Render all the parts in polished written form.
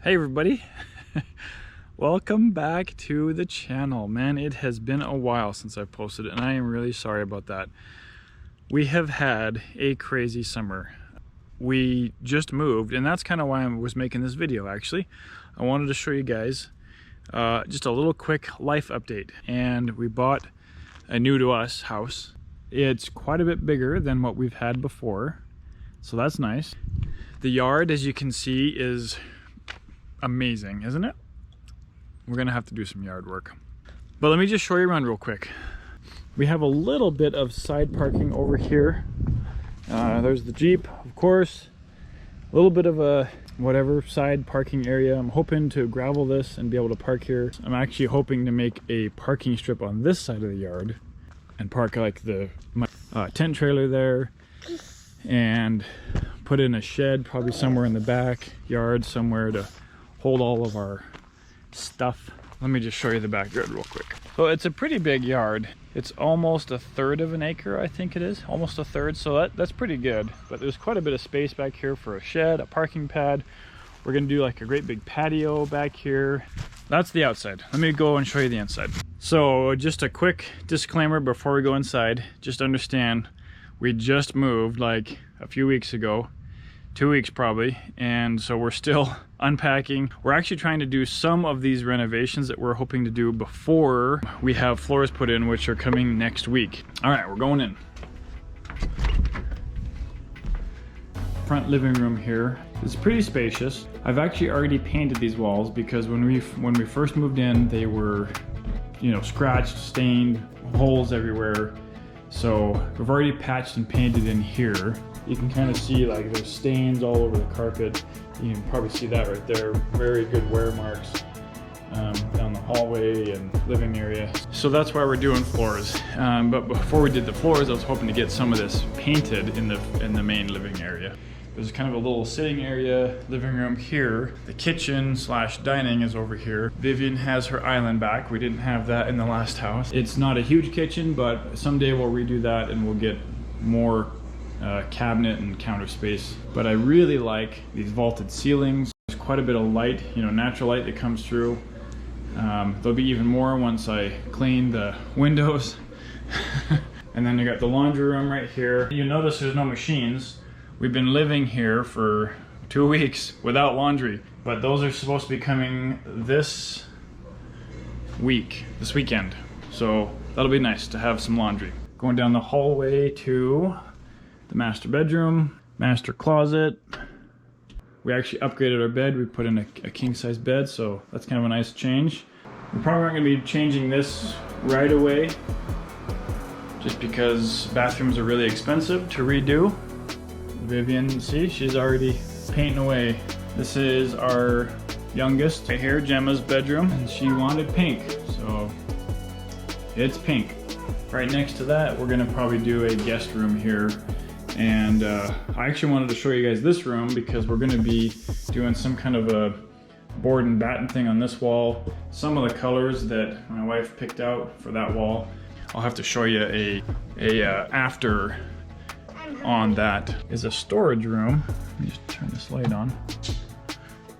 Hey everybody, welcome back to the channel. Man, it has been a while since I've posted it and I am really sorry about that. We have had a crazy summer. We just moved and that's kind of why I was making this video actually. I wanted to show you guys just a little quick life update, and we bought a new to us house. It's quite a bit bigger than what we've had before, so that's nice. The yard, as you can see, is amazing, isn't it? We're gonna have to do some yard work, but let me just show you around real quick. We have a little bit of side parking over here. There's the Jeep, of course, a little bit of a whatever side parking area. I'm hoping to gravel this and be able to park here. I'm actually hoping to make a parking strip on this side of the yard and park like my tent trailer there, and put in a shed probably somewhere in the backyard somewhere to hold all of our stuff. Let me just show you the backyard real quick. So it's a pretty big yard. It's almost a third of an acre, I think it is, almost a third, so that's pretty good. But there's quite a bit of space back here for a shed, a parking pad. We're gonna do like a great big patio back here. That's the outside. Let me go and show you the inside. So just a quick disclaimer before we go inside. Just understand, we just moved like a few weeks ago, 2 weeks probably, and so we're still unpacking. We're actually trying to do some of these renovations that we're hoping to do before we have floors put in, which are coming next week. All right, we're going in. Front living room here. It's pretty spacious. I've actually already painted these walls because when we first moved in, they were, you know, scratched, stained, holes everywhere. So we've already patched and painted in here. You can kind of see like there's stains all over the carpet. You can probably see that right there. Very good wear marks down the hallway and living area. So that's why we're doing floors. But before we did the floors, I was hoping to get some of this painted in the main living area. There's kind of a little sitting area, living room here. The kitchen slash dining is over here. Vivian has her island back. We didn't have that in the last house. It's not a huge kitchen, but someday we'll redo that and we'll get more cabinet and counter space. But I really like these vaulted ceilings. There's quite a bit of light, you know, natural light that comes through. There'll be even more once I clean the windows. And then you got the laundry room right here. You notice there's no machines. We've been living here for 2 weeks without laundry, but those are supposed to be coming this weekend. So that'll be nice to have some laundry. Going down the hallway to the master bedroom, master closet. We actually upgraded our bed. We put in a king size bed, so that's kind of a nice change. We probably aren't gonna be changing this right away, just because bathrooms are really expensive to redo. Vivian, see, she's already painting away. This is our youngest right here, Gemma's bedroom, and she wanted pink, so it's pink. Right next to that, we're gonna probably do a guest room here. And I actually wanted to show you guys this room because we're gonna be doing some kind of a board and batten thing on this wall. Some of the colors that my wife picked out for that wall. I'll have to show you a after on that. Is a storage room. Let me just turn this light on.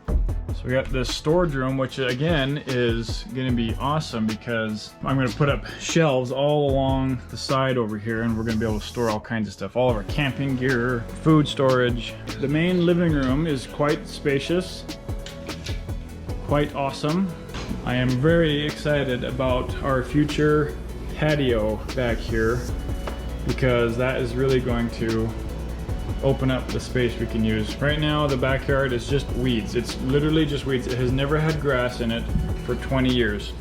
So we got this storage room, which again is gonna be awesome because I'm gonna put up shelves all along the side over here, and we're gonna be able to store all kinds of stuff, all of our camping gear, food storage. The main living room is quite spacious, quite awesome. I am very excited about our future patio back here, because that is really going to open up the space we can use. Right now the backyard is just weeds. It's literally just weeds. It has never had grass in it for 20 years.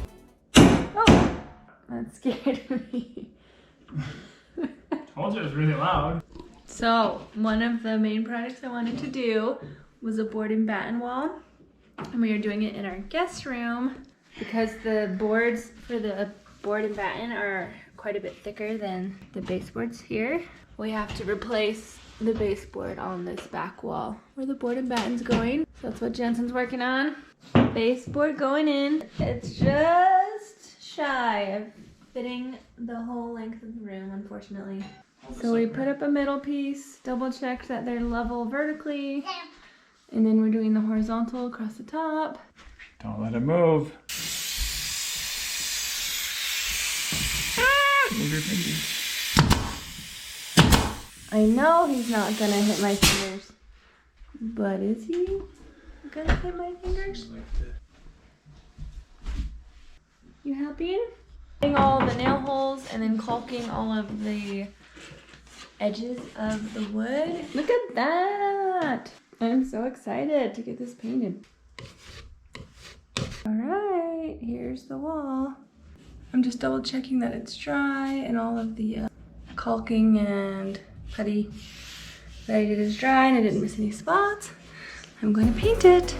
Oh, that scared me. Told you it was really loud. So one of the main projects I wanted to do was a board and batten wall, and we are doing it in our guest room because the boards for the board and batten are quite a bit thicker than the baseboards here. We have to replace the baseboard on this back wall where the board and batten's going. So that's what Jensen's working on. Baseboard going in. It's just shy of fitting the whole length of the room, unfortunately. So we put up a middle piece, double checked that they're level vertically, And then we're doing the horizontal across the top. Don't let it move. Move your fingers. I know he's not gonna hit my fingers. But is he gonna hit my fingers? You happy? Cutting all the nail holes and then caulking all of the edges of the wood. Look at that! I'm so excited to get this painted. All right, here's the wall. I'm just double checking that it's dry and all of the caulking and putty that I did is dry and I didn't miss any spots. I'm going to paint it.